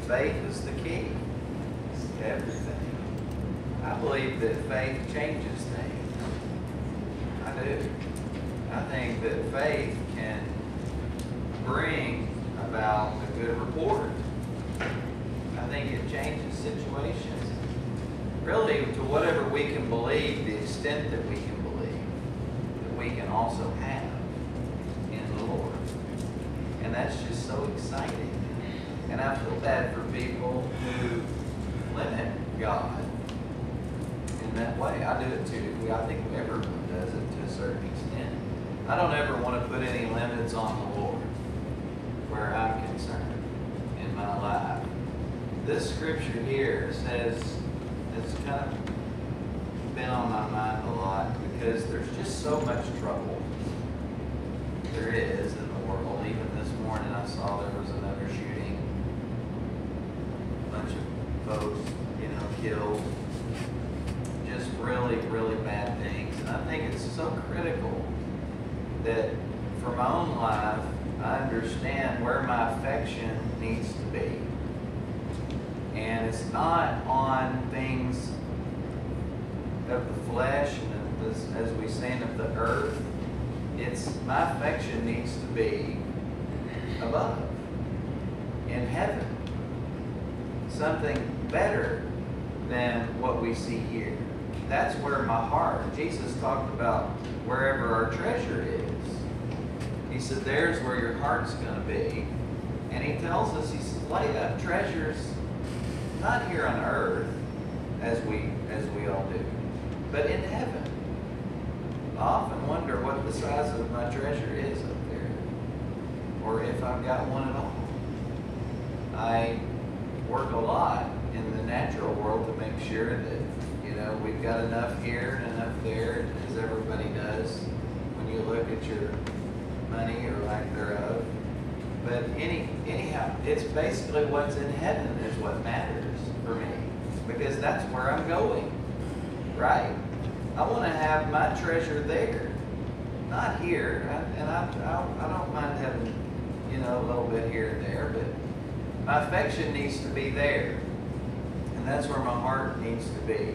faith is the key to everything. I believe that faith changes things. I do. I think that faith can bring about a good report. I think it changes situations. Really, to whatever we can believe, the extent that we can believe, that we can also have in the Lord. And that's just so exciting. And I feel bad for people who limit God in that way. I do it too. I think everyone does it to a certain extent. I don't ever want to put any limits on the Lord where I'm concerned in my life. This scripture here says, it's kind of been on my mind a lot because there's just so much trouble there is in the world. Even this morning I saw there was another shooting. A bunch of folks, killed. Just really, really bad things. And I think it's so critical that for my own life, I understand where my affection needs to be. And it's not on things of the flesh and as we say of the earth. It's my affection needs to be above, in heaven. Something better than what we see here. That's where my heart, Jesus talked about wherever our treasure is. He said, there's where your heart's going to be. And he tells us, he says, lay up treasures not here on earth, as we all do, but in heaven. I often wonder what the size of my treasure is up there, or if I've got one at all. I work a lot in the natural world to make sure that we've got enough here and enough there, as everybody does when you look at your money or lack thereof. But anyhow, it's basically what's in heaven is what matters for me, because that's where I'm going, right? I want to have my treasure there, not here. I don't mind having, a little bit here and there, but my affection needs to be there, and that's where my heart needs to be.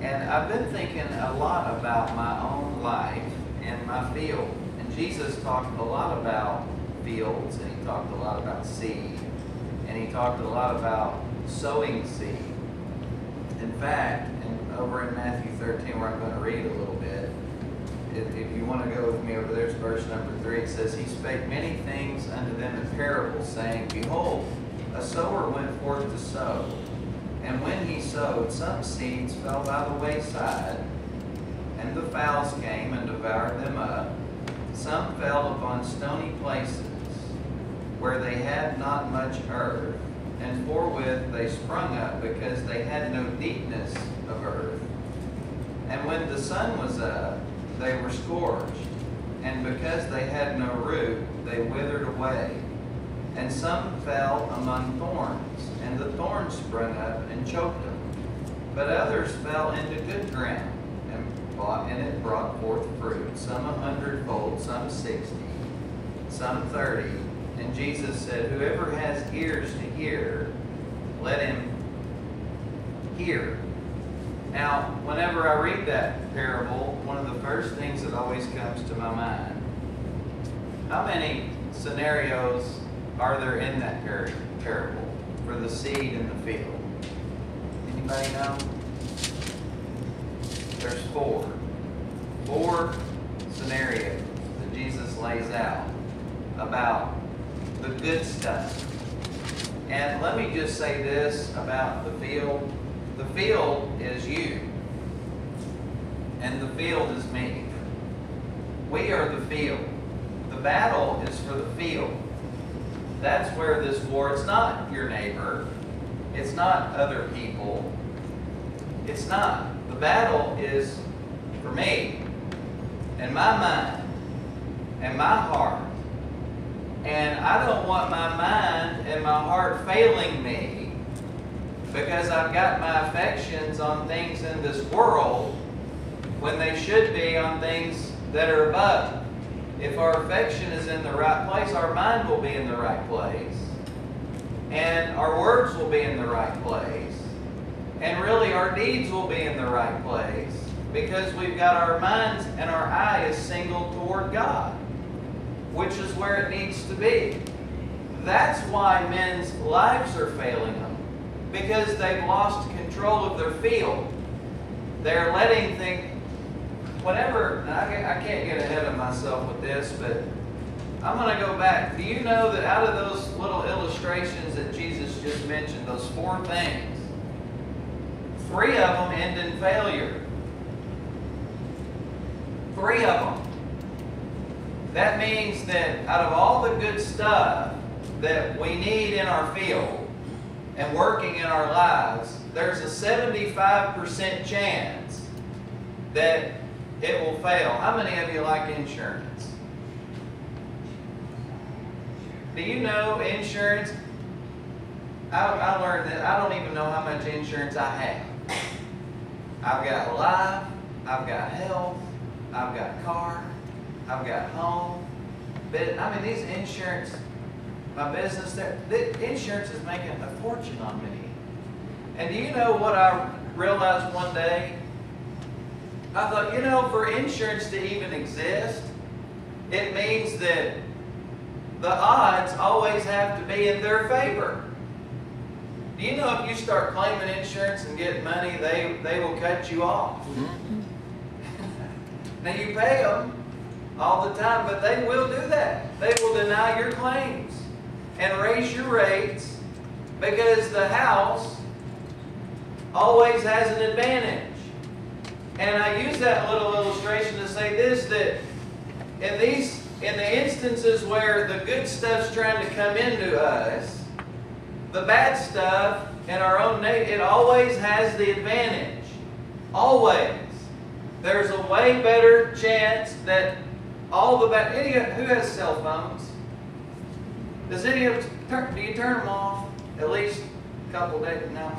And I've been thinking a lot about my own life and my field. And Jesus talked a lot about fields, and he talked a lot about seed, and he talked a lot about sowing seed. In fact, over in Matthew 13, where I'm going to read a little bit, if you want to go with me over there, it's verse number 3. It says, he spake many things unto them in parables, saying, behold, a sower went forth to sow. And when he sowed, some seeds fell by the wayside, and the fowls came and devoured them up. Some fell upon stony places, where they had not much earth, and forthwith they sprung up, because they had no deepness of earth. And when the sun was up, they were scorched, and because they had no root, they withered away. And some fell among thorns, and the thorns sprung up and choked them. But others fell into good ground, and it brought forth fruit, some 100-fold, some 60, some 30. And Jesus said, whoever has ears to hear, let him hear. Now, whenever I read that parable, one of the first things that always comes to my mind, how many scenarios are there in that parable for the seed in the field? Anybody know? There's four scenarios that Jesus lays out about the good stuff. And let me just say this about the field. The field is you, and the field is me. We are the field. The battle is for the field. That's where this war, it's not your neighbor. It's not other people. It's not. The battle is for me and my mind and my heart. And I don't want my mind and my heart failing me because I've got my affections on things in this world when they should be on things that are above. If our affection is in the right place, our mind will be in the right place. and our words will be in the right place, and really our deeds will be in the right place, because we've got our minds and our eye is singled toward God, which is where it needs to be. That's why men's lives are failing them, because they've lost control of their field. They're letting things, whenever, I can't get ahead of myself with this, but I'm going to go back. Do you know that out of those little illustrations that Jesus just mentioned, those 4 things, 3 of them end in failure? 3 of them. That means that out of all the good stuff that we need in our field and working in our lives, there's a 75% chance that it will fail. How many of you like insurance? Do you know insurance? I learned that I don't even know how much insurance I have. I've got life, I've got health, I've got car, I've got home. But I mean, these insurance, my business, the insurance is making a fortune on me. And do you know what I realized one day? I thought, you know, for insurance to even exist, it means that the odds always have to be in their favor. Do you know if you start claiming insurance and get money, they will cut you off? Now you pay them all the time, but they will do that. They will deny your claims and raise your rates because the house always has an advantage. And I use that little illustration to say this, that in the instances where the good stuff's trying to come into us, the bad stuff in our own nature, it always has the advantage. Always. There's a way better chance that all the bad... Who has cell phones? Does any of... Do you turn them off at least a couple days? No.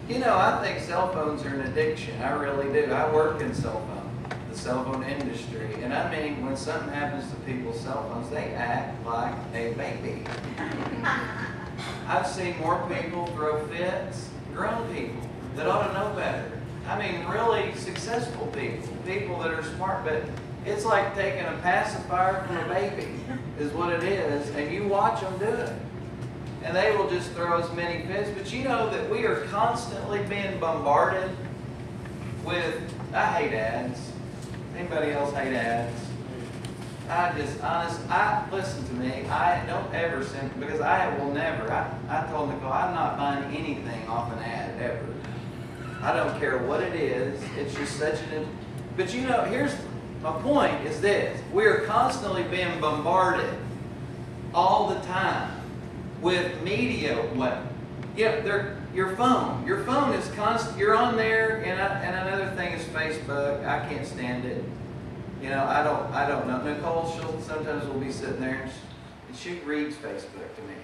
You know, I think cell phones are an addiction. I really do. I work in the cell phone industry. And I mean, when something happens to people's cell phones, they act like a baby. I've seen more people throw fits, grown people that ought to know better. I mean, really successful people that are smart, but it's like taking a pacifier from a baby is what it is, and you watch them do it. And they will just throw as many fits. But you know that we are constantly being bombarded with, I hate ads. Anybody else hate ads? Listen to me, I don't ever send, because I will never, I told Nicole, I'm not buying anything off an ad, ever. I don't care what it is, it's just such an, but you know, here's, my point is this, we are constantly being bombarded all the time with media. Your phone is constant. You're on there, and another thing is Facebook. I can't stand it. You know, I don't know. Nicole, sometimes will be sitting there and she reads Facebook to me.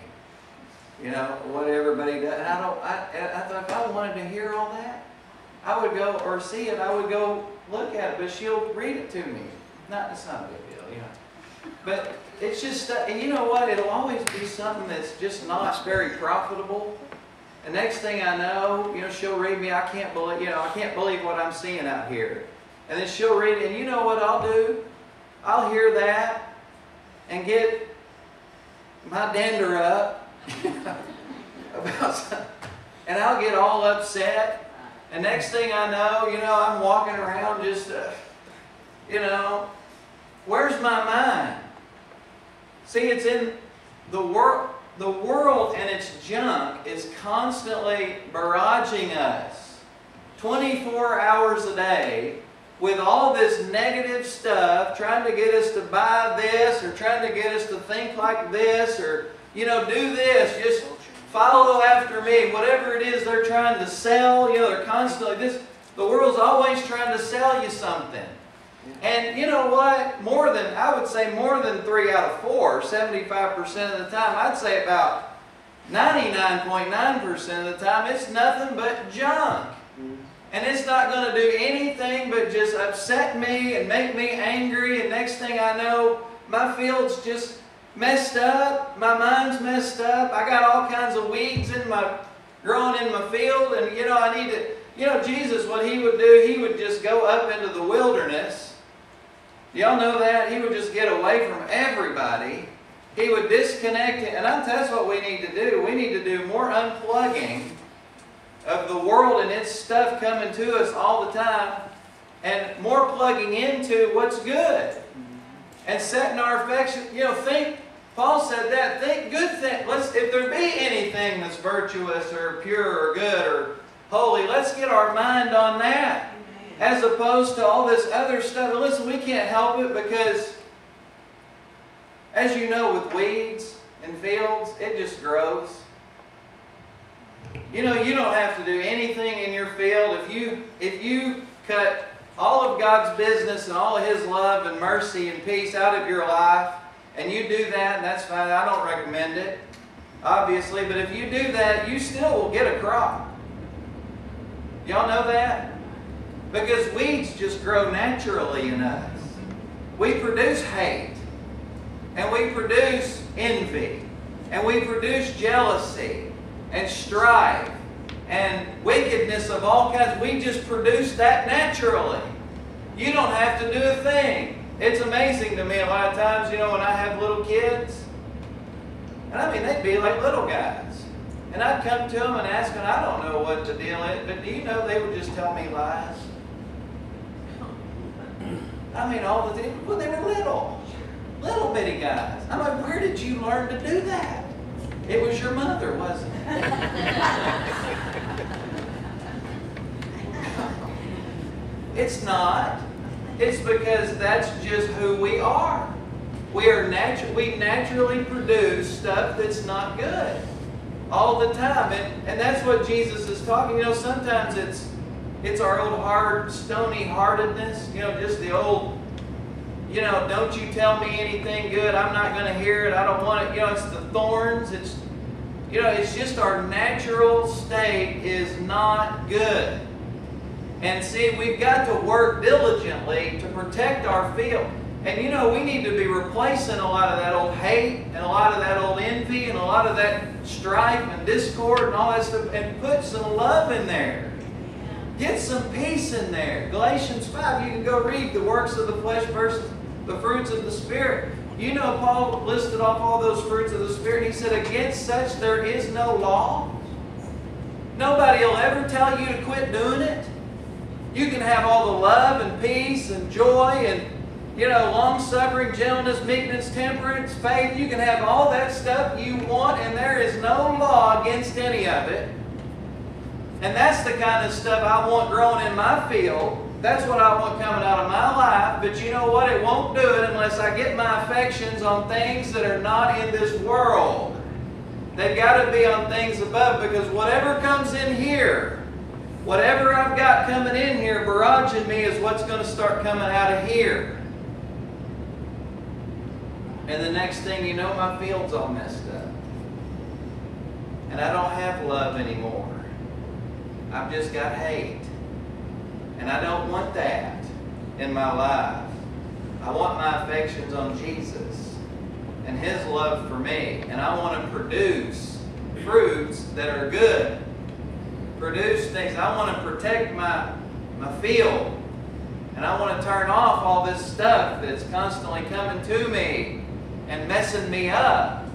You know what everybody does. And I thought if I wanted to hear all that, I would go, or see it, I would go look at it. But she'll read it to me. It's not a big deal, you know. But it's just, and you know what? It'll always be something that's just not very profitable. And next thing I know, you know, she'll read me. I can't believe what I'm seeing out here. And then she'll read it, and you know what I'll do? I'll hear that and get my dander up about something, and I'll get all upset. And next thing I know, you know, I'm walking around just, you know, where's my mind? See, it's in the world. The world and its junk is constantly barraging us 24 hours a day with all this negative stuff, trying to get us to buy this, or trying to get us to think like this, or, you know, do this, just follow after me. Whatever it is they're trying to sell, you know, they're constantly, the world's always trying to sell you something. And you know what? I would say more than 3 out of 4, 75% of the time, I'd say about 99.9% of the time, it's nothing but junk. And it's not going to do anything but just upset me and make me angry. And next thing I know, my field's just messed up. My mind's messed up. I got all kinds of weeds growing in my field, and I need to. Jesus, what he would do, he would just go up into the wilderness. Y'all know that? He would just get away from everybody. He would disconnect it. And that's what we need to do. We need to do more unplugging of the world and its stuff coming to us all the time, and more plugging into what's good. And setting our affection, Paul said that, think good things. If there be anything that's virtuous or pure or good or holy, let's get our mind on that. As opposed to all this other stuff. And listen, we can't help it because, as you know, with weeds in fields, it just grows. You don't have to do anything in your field. If you cut all of God's business and all of His love and mercy and peace out of your life, and you do that, and that's fine. I don't recommend it, obviously, but if you do that, you still will get a crop. Y'all know that? Because weeds just grow naturally in us. We produce hate, and we produce envy, and we produce jealousy, and strife, and wickedness of all kinds. We just produce that naturally. You don't have to do a thing. It's amazing to me a lot of times, when I have little kids, and they'd be like little guys. And I'd come to them and ask them, I don't know what the deal is, but do you know they would just tell me lies? All the time. Well, they were little bitty guys. I'm like, where did you learn to do that? It was your mother, wasn't it? It's not. It's because that's just who we are. We naturally produce stuff that's not good all the time, and that's what Jesus is talking. Sometimes it's our old hard, stony heartedness. Just the old, don't you tell me anything good. I'm not going to hear it. I don't want it. It's the thorns. It's just our natural state is not good. And see, we've got to work diligently to protect our field. And we need to be replacing a lot of that old hate and a lot of that old envy and a lot of that strife and discord and all that stuff, and put some love in there. Get some peace in there. Galatians 5, you can go read the works of the flesh versus the fruits of the Spirit. Paul listed off all those fruits of the Spirit. He said, against such there is no law. Nobody will ever tell you to quit doing it. You can have all the love and peace and joy and long-suffering, gentleness, meekness, temperance, faith. You can have all that stuff you want, and there is no law against any of it. And that's the kind of stuff I want growing in my field. That's what I want coming out of my life. But you know what? It won't do it unless I get my affections on things that are not in this world. They've got to be on things above, because whatever comes in here, whatever I've got coming in here, barraging me, is what's going to start coming out of here. And the next thing you know, my field's all messed up. And I don't have love anymore. I've just got hate. And I don't want that in my life. I want my affections on Jesus and His love for me. And I want to produce fruits that are good. Produce things. I want to protect my field. And I want to turn off all this stuff that's constantly coming to me and messing me up.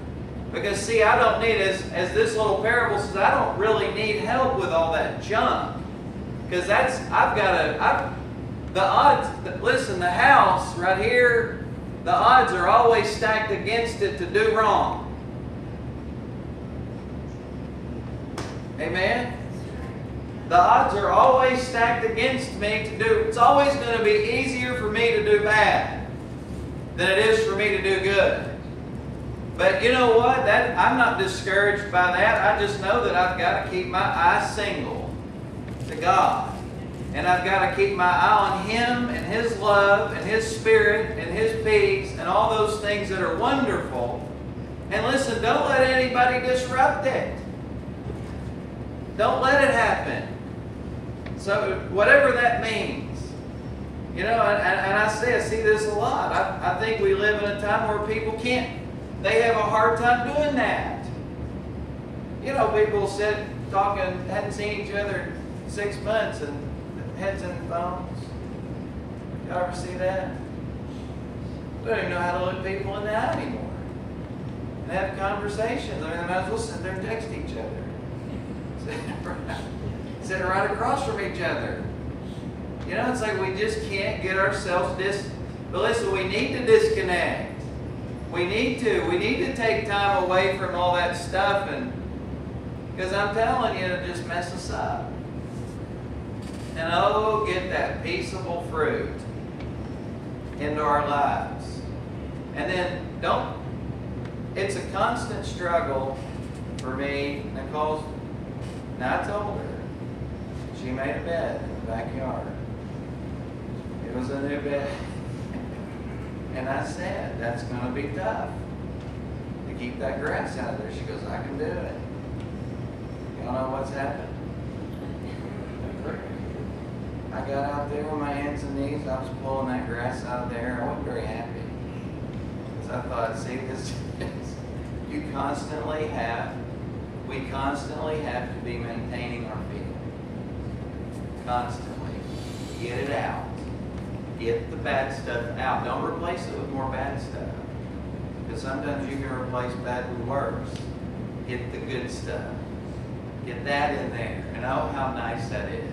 Because see, I don't need, as this little parable says, I don't really need help with all that junk. Because the odds, listen, the house right here, the odds are always stacked against it to do wrong. Amen? The odds are always stacked against me to do, it's always going to be easier for me to do bad than it is for me to do good. But you know what? I'm not discouraged by that. I just know that I've got to keep my eye single to God. And I've got to keep my eye on Him and His love and His Spirit and His peace and all those things that are wonderful. And listen, don't let anybody disrupt it. Don't let it happen. So whatever that means. And I see this a lot. I think we live in a time where people they have a hard time doing that. You know, people sit talking, hadn't seen each other in 6 months and heads in phones. Y'all ever see that? They don't even know how to look people in the eye anymore and have conversations. I mean, they might as well sit there and text each other. Sitting right across from each other. You know, it's like we just can't get ourselves But listen, we need to disconnect. We need to take time away from all that stuff, and because I'm telling you, it'll just mess us up. And oh, get that peaceable fruit into our lives. And then it's a constant struggle for me. Nicole's, now I told her, she made a bed in the backyard. It was a new bed. And I said, that's going to be tough to keep that grass out of there. She goes, I can do it. Y'all know what's happened? I got out there with my hands and knees. I was pulling that grass out of there. I wasn't very happy. Because I thought, see, we constantly have to be maintaining our field. Constantly. Get it out. Get the bad stuff out. Don't replace it with more bad stuff. Because sometimes you can replace bad with worse. Get the good stuff. Get that in there. And oh, how nice that is.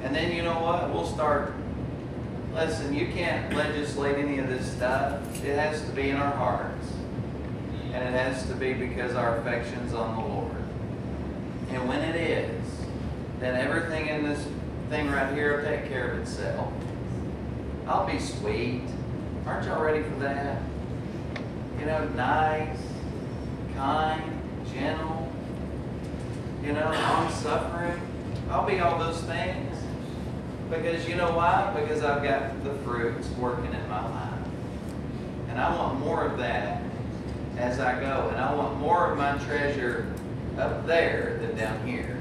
And then you know what? We'll start. Listen, you can't legislate any of this stuff. It has to be in our hearts. And it has to be because our affection's on the Lord. And when it is, then everything in this thing right here will take care of itself. I'll be sweet. Aren't y'all ready for that? You know, nice, kind, gentle, long-suffering. I'll be all those things. Because you know why? Because I've got the fruits working in my life. And I want more of that as I go. And I want more of my treasure up there than down here.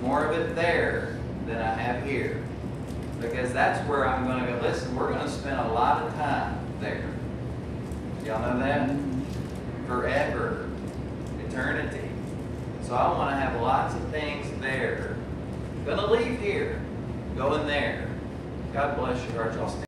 More of it there than I have here. Because that's where I'm going to go. Listen, we're going to spend a lot of time there. Y'all know that? Forever. Eternity. So I want to have lots of things there. Going to leave here. Going there. God bless you. Y'all stand.